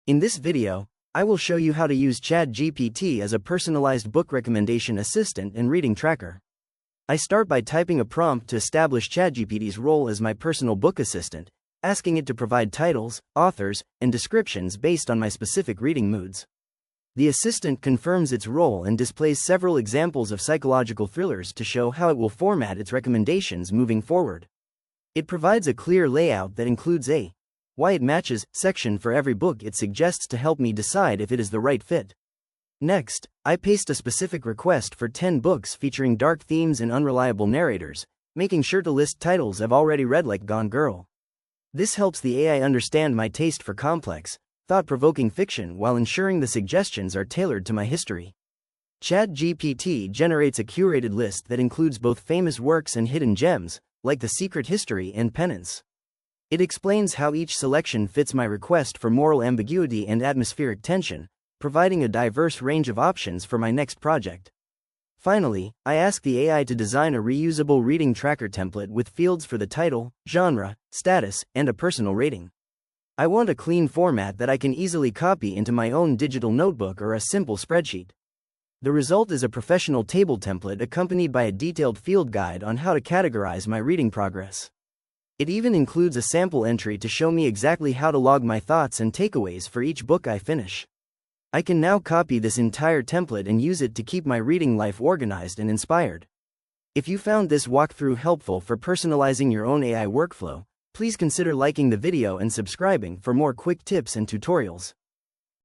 In this video, I will show you how to use ChatGPT as a personalized book recommendation assistant and reading tracker. I start by typing a prompt to establish ChatGPT's role as my personal book assistant, asking it to provide titles, authors, and descriptions based on my specific reading moods. The assistant confirms its role and displays several examples of psychological thrillers to show how it will format its recommendations moving forward. It provides a clear layout that includes a "Why It Matches" section for every book it suggests to help me decide if it is the right fit. Next, I paste a specific request for 10 books featuring dark themes and unreliable narrators, making sure to list titles I've already read like Gone Girl. This helps the AI understand my taste for complex, thought-provoking fiction while ensuring the suggestions are tailored to my history. ChatGPT generates a curated list that includes both famous works and hidden gems, like The Secret History and Penance. It explains how each selection fits my request for moral ambiguity and atmospheric tension, providing a diverse range of options for my next project. Finally, I ask the AI to design a reusable reading tracker template with fields for the title, genre, status, and a personal rating. I want a clean format that I can easily copy into my own digital notebook or a simple spreadsheet. The result is a professional table template accompanied by a detailed field guide on how to categorize my reading progress. It even includes a sample entry to show me exactly how to log my thoughts and takeaways for each book I finish. I can now copy this entire template and use it to keep my reading life organized and inspired. If you found this walkthrough helpful for personalizing your own AI workflow, please consider liking the video and subscribing for more quick tips and tutorials.